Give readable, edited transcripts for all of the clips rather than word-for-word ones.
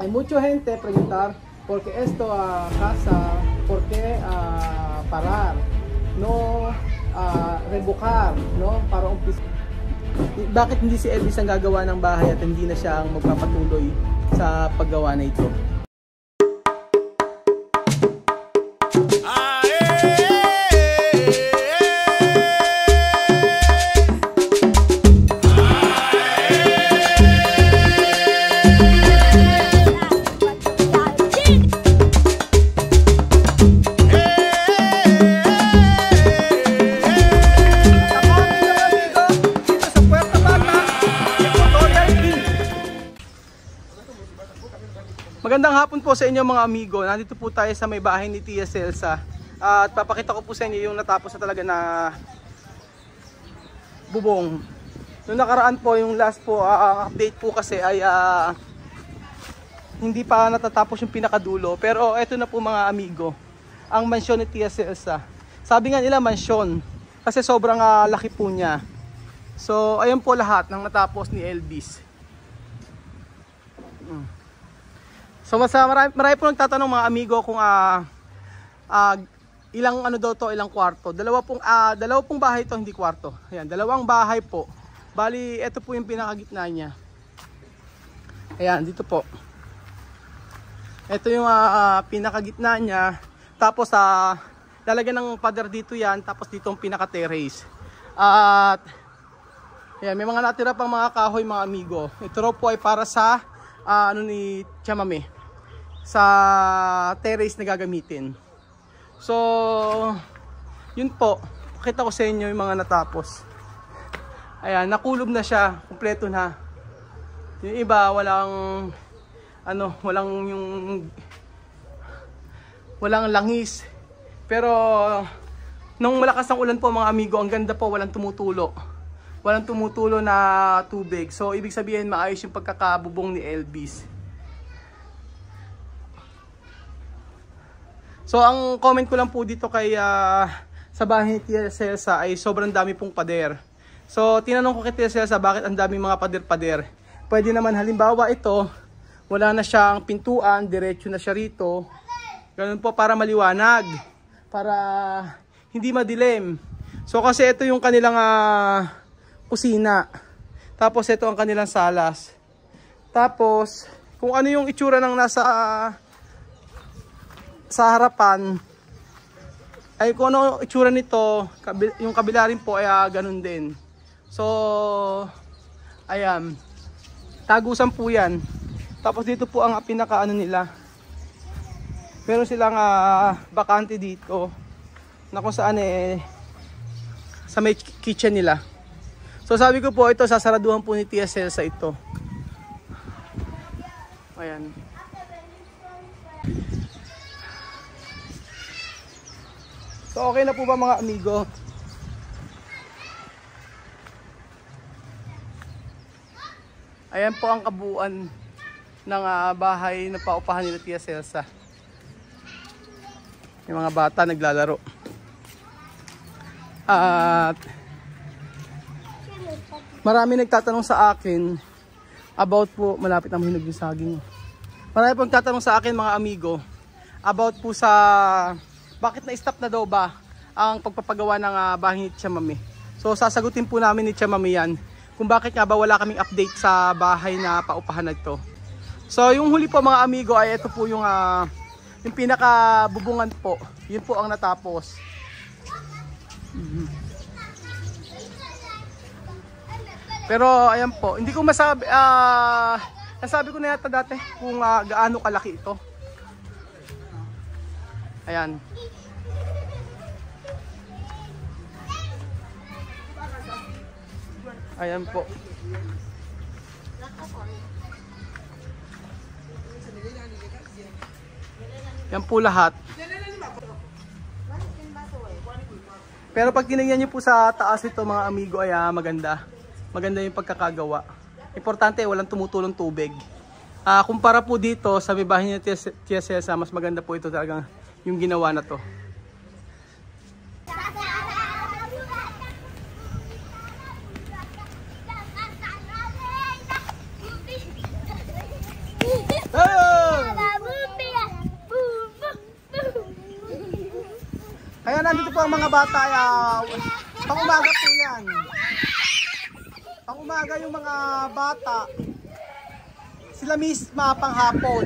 hay mucha gente preguntar por qué esto casa, por qué parar, no revocar, no, para umpisa. Bakit hindi si Elvis ang gagawa ng bahay at hindi na siya ang magpapatuloy sa paggawa na ito? Magandang hapon po sa inyo mga amigo. Nandito po tayo sa may bahay ni Tia Celsa. At papakita ko po sa inyo yung natapos na talaga na bubong. Noong nakaraan po, yung last po, update po kasi ay hindi pa natatapos yung pinakadulo. Pero eto na po mga amigo, ang mansyon ni Tia Celsa. Sabi nga nila mansyon kasi sobrang laki po niya. So ayun po lahat ng natapos ni Elvis. So marami po nagtatanong mga amigo kung ilang ano daw to, ilang kwarto. Dalawa pong bahay to, hindi kwarto. Ayan, dalawang bahay po. Bali, ito po yung pinakagitna niya. Ayan, dito po. Ito yung pinakagitna niya. Tapos lalagyan ng pader dito yan. Tapos dito yung pinaka-terrace. At ayan, may mga natira pang mga kahoy mga amigo. Ito raw po ay para sa ano ni Chamame, sa terrace na gagamitin. So yun po, pakita ko sa inyo yung mga natapos. Ayan, nakulob na siya, kumpleto na. Yung iba walang ano, walang langis. Pero nung malakas ang ulan po mga amigo, ang ganda po, walang tumutulo. Walang tumutulo na tubig. So ibig sabihin maayos yung pagkakabubong ni Elvis. So ang comment ko lang po dito kay sa bahay ni Tia Celsa ay sobrang dami pong pader. So tinanong ko kay Tia Celsa bakit ang daming mga pader-pader. Pwede naman halimbawa ito, wala na siyang pintuan, diretso na siya rito. Ganun po para maliwanag, para hindi madilim. So kasi ito yung kanilang kusina. Tapos ito ang kanilang salas. Tapos kung ano yung itsura ng nasa sa harapan, ay kung ano itsura nito, yung kabila rin po ay ganun din. So ayan, tagusan po yan. Tapos dito po ang pinaka ano nila, meron silang bakante dito na kung saan sa may kitchen nila. So sabi ko po, ito sasaraduhan po ni Tia Celsa ito. Ayan. So okay na po ba mga amigo? Ayan po ang kabuuan ng bahay na paupahan nila Tia Celsa. Yung mga bata naglalaro. At marami nagtatanong sa akin about po, malapit na mahinog yung saging. Marami po nagtatanong sa akin mga amigo about po sa bakit na-stop na daw ba ang pagpapagawa ng bahay ni Chamame. So sasagutin po namin ni Chamame yan kung bakit nga ba wala kaming update sa bahay na paupahan na ito. So yung huli po mga amigo ay ito po yung pinakabubungan po. Yun po ang natapos. Pero ayan po, hindi ko masabi, nasabi ko na yata dati kung gaano kalaki ito. Ayan. Ayan po. Yan po lahat. Pero pag tinignan nyo po sa taas ito mga amigo ay maganda. Maganda yung pagkakagawa. Importante walang tumutulong tubig. Kumpara po dito sa may bahay ni Tia Celsa, mas maganda po ito talagang yung ginawa na to. Hey! nandito po ang mga bata. Pang umaga po yan. Pang umaga yung mga bata. Sila misma pang hapon.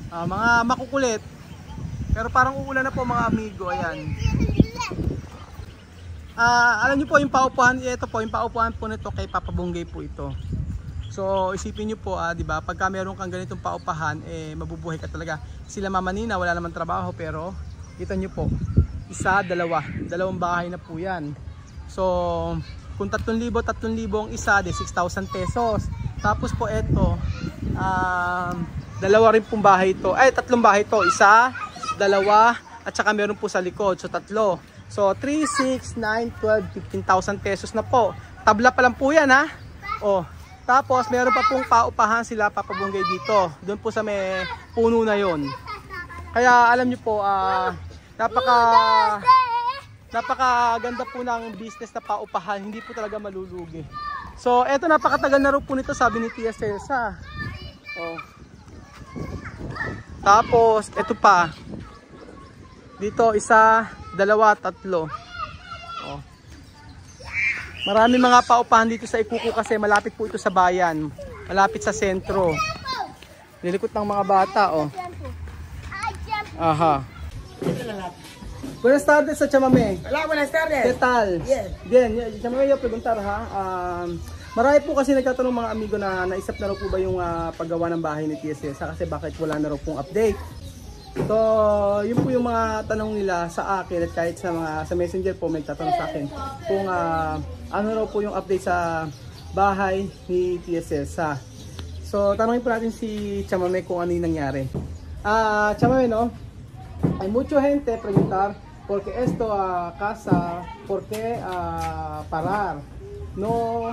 Mga makukulit. Pero parang uulan na po mga amigo. Ayan. Alam niyo po yung paupuhan, ito po yung paupuhan po nito kay Papa Bonggay po ito. So isipin niyo po, 'di ba? Pagka meron kang ganitong paupahan, mabubuhay ka talaga. Sila Mama Nina wala naman trabaho, pero kita niyo po, isa, dalawang bahay na po 'yan. So kung 3,000 ang isa, de 6,000 pesos. Tapos po ito, dalawa rin pong bahay ito. Tatlong bahay ito, isa, dalawa, at saka meron po sa likod. So tatlo. So 3, 6, 9, 12, 15,000 pesos na po. Tabla pa lang po 'yan, ha. Tapos meron pa pong paupahan sila Papa Bonggay dito. Doon po sa may puno na 'yon. Kaya alam niyo po, napakaganda po ng business na paupahan. Hindi po talaga malulugi. So eto, napakatagal na rin po nito, sabi ni Tia Celsa. Tapos eto pa. Dito isa, dalawa, tatlo. Marami mga paupahan dito sa Ikuko kasi malapit po ito sa bayan. Malapit sa sentro. Nilikot ng mga bata, Aha. Buenas tardes sa Chamame. Hola, buenas tardes. ¿Qué tal? Bien. Bien, Chamame, yo preguntar, ha. Marami po kasi nagtatanong mga amigo na naisap na raw po ba yung paggawa ng bahay ni Tia Celsa kasi bakit wala na raw pong update. So, yun po yung mga tanong nila sa akin at kahit sa messenger po may tatanong sa akin kung ano raw po yung update sa bahay ni Tia Celsa. So, tanongin po natin si Chamame kung ano yung nangyari. Chamame, no? Hay mucha gente preguntar porque esto casa, por qué parar, no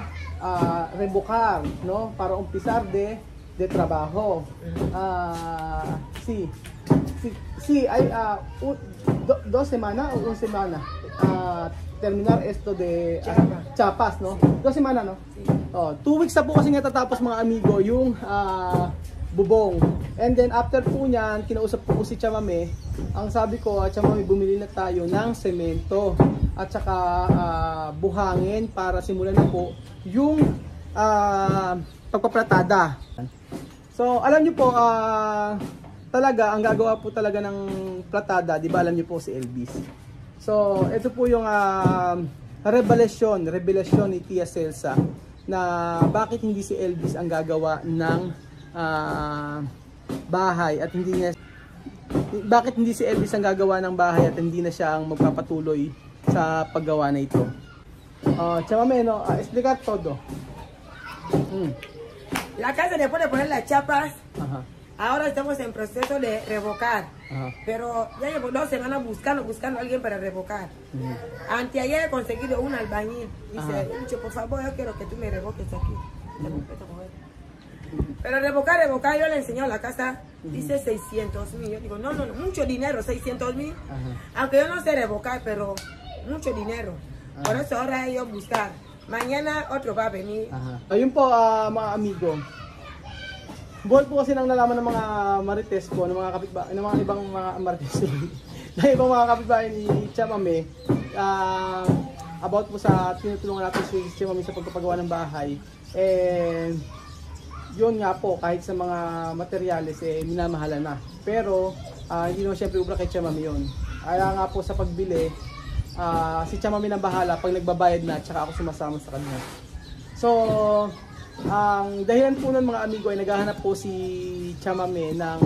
revocar, no para empezar de trabajo. Sí, hay 2 semanas o 1 semana terminar esto de Chiapas, no? 2 semanas, no? Sí. 2 weeks na po kasi natatapos mga amigo yung bubong. And then after po niyan, kinausap po si Chamame. Ang sabi ko, Chamame, bumili na tayo ng semento at saka buhangin para simulan na po yung pagpaplatada. So alam niyo po, talaga ang gagawa po talaga ng platada, di ba alam niyo po si Elvis. So ito po yung revelasyon ni Tia Celsa na bakit hindi si Elvis ang gagawa ng bahay at bakit hindi si Elvis ang gagawa ng bahay at hindi na siya ang magpapatuloy sa paggawa na ito. Chamame, no, explicar todo. La casa después de poner las chapas, Ajá. ahora estamos en proceso de revocar. Ajá. Pero ya llevo 2 semanas buscando a alguien para revocar. Anteayer he conseguido un albañil. Dice, Lucho, por favor, yo quiero que tú me revoques aquí. Pero revocar, yo le enseño la casa, dice 600,000. Yo digo, no, mucho dinero, 600,000. Aunque yo no sé revocar, pero mucho dinero. Por eso ahora ellos buscar. Mañana otro va a venir. Ayun po, mga amigo. Buwan po kasi nang nalaman ng mga marites ko, ng mga kapitbahay, ng mga ibang mga marites ng ibang mga kapitbahay ni Chamame, about po sa tinutulungan natin si Chamame sa pagpapagawa ng bahay. Yun nga po, kahit sa mga materyales, minamahala na. Pero, hindi naman siyempre ubra kay Chamame yun. Kaya nga po sa pagbili, si Chamame nang bahala pag nagbabayad na, tsaka ako sumasama sa kanya. So, ang dahilan po ng mga amigo ay naghahanap po si Chamame ng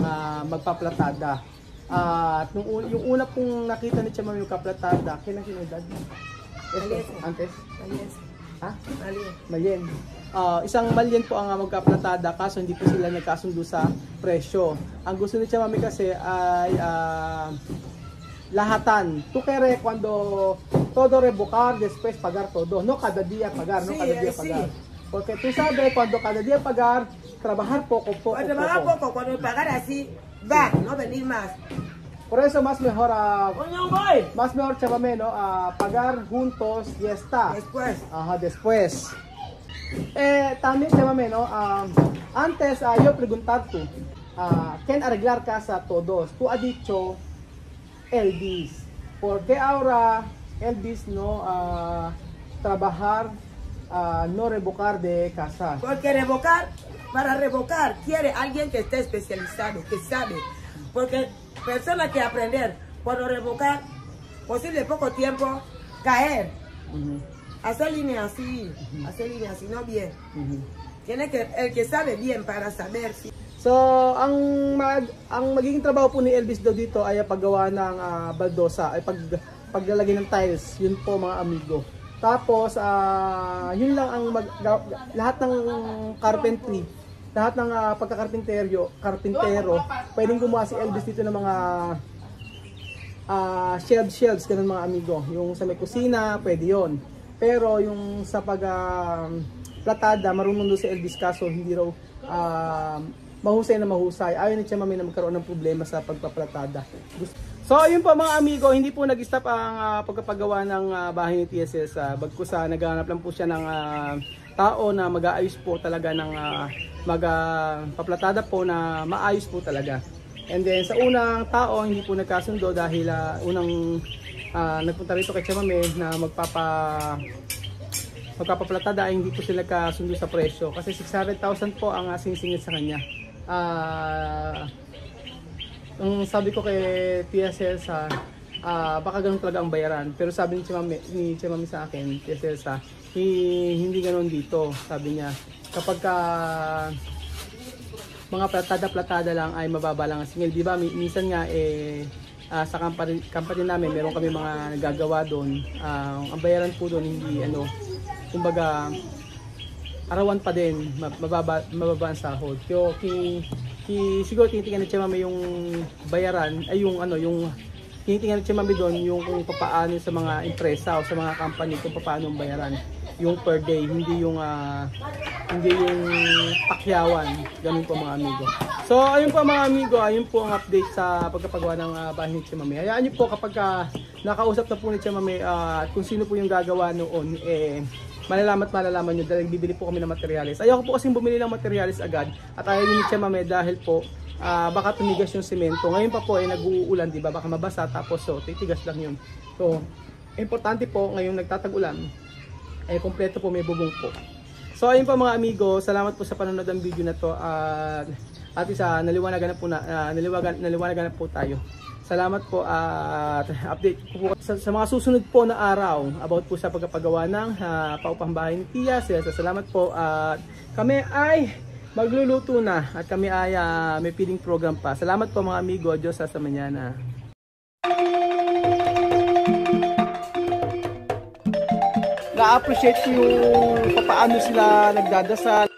magpaplatada. At yung una pong nakita ni Chamame yung kaplatada, kailan sinunod? Antes? Ha? Malyen. Isang malyen po ang magkaplatada, kaso hindi po sila nagkasundo sa presyo. Ang gusto ni Chamame kasi ay lahatan. Tú quieres cuando todo revocar, después pagar todo. No cada día pagar, no cada día pagar. Porque tú sabes, cuando cada día pagar, trabajar poco. Trabajar poco, cuando pagar así, va, no venir más. Por eso más mejor, Chamame, ¿no? Pagar juntos y está. Después. Ajá, después. También, Chamame, ¿no? Antes, yo preguntar tú, ¿quién arreglar casa todos? Tú has dicho Elvis. Porque ahora Elvis no trabajar, no revocar de casa. Porque para revocar, quiere alguien que esté especializado, que sabe. Porque personas que aprender, cuando revocar, posible poco tiempo, caer. Hacer línea así, no bien. Tiene que, el que sabe bien para saber si... So, ang magiging trabaho po ni Elvis daw dito ay paggawa ng baldosa, ay paglalagay ng tiles. Yun po mga amigo. Tapos, yun lang ang lahat ng carpentry, lahat ng karpintero, pwedeng gumawa si Elvis dito ng mga shelves, ganun mga amigo. Yung sa may kusina, pwede yon. Pero yung sa platada, marunong doon si Elvis kaso hindi raw mahusay na mahusay. Ayaw ni Tia Mami na magkaroon ng problema sa pagpaplatada. So ayun po mga amigo, hindi po nag-stop ang pagpapagawa ng bahay ni TSS. Bagkus naghahanap lang po siya ng tao na mag-aayos po talaga ng magpaplatada po na maayos po talaga. And then sa unang tao hindi po nagkasundo dahil unang nagpunta rito kay Tia Mami na magpapaplatada ay hindi po sila nagkasundo sa presyo kasi 600,000 po ang sinisingil sa kanya. Ang sabi ko kay TSS baka ganun talaga ang bayaran, pero sabi ni Tia Mami sa akin, TSS hindi ganun dito. Sabi niya kapag mga platada lang ay mababa lang ang singil, di ba? Minsan nga sa company namin meron kami mga nagagawa doon, ang bayaran po doon hindi kumbaga arawan pa din, mababa ang sahod. Kaya siguro tinitingnan ni Tia Mami yung bayaran ay yung tinitingnan ni Tia Mami doon yung kung paano sa mga empresa o sa mga company kung paano ang bayaran, yung per day, hindi yung pakyawan. Ganun po mga amigo. So ayun po mga amigo, ayun po ang update sa pagpapagawa ng bahay ni Tia Mami. Hayaan niyo po kapag nakausap na po ni Tia Mami at kung sino po yung gagawa noon, malalaman nyo dahil bibili po kami ng materialis. Ayaw ko po kasing bumili ng materialis agad at ayaw ni Tia Mami dahil po baka tumigas yung semento. Ngayon pa po nag-uulan, di ba? Baka mabasa tapos titigas lang yun. So importante po ngayong nagtatag-ulan kompleto po, may bubong po. So ayun po mga amigo, salamat po sa panonood ng video na to at naliwanagan na po tayo. Salamat po at update ko po sa mga susunod po na araw about po sa pagpapagawa ng paupang-bahay ni Tia. Salamat po at kami ay magluluto na at kami ay may feeding program pa. Salamat po mga amigo, Diyos sa mañana. Na-appreciate ko yung paano sila nagdadasal.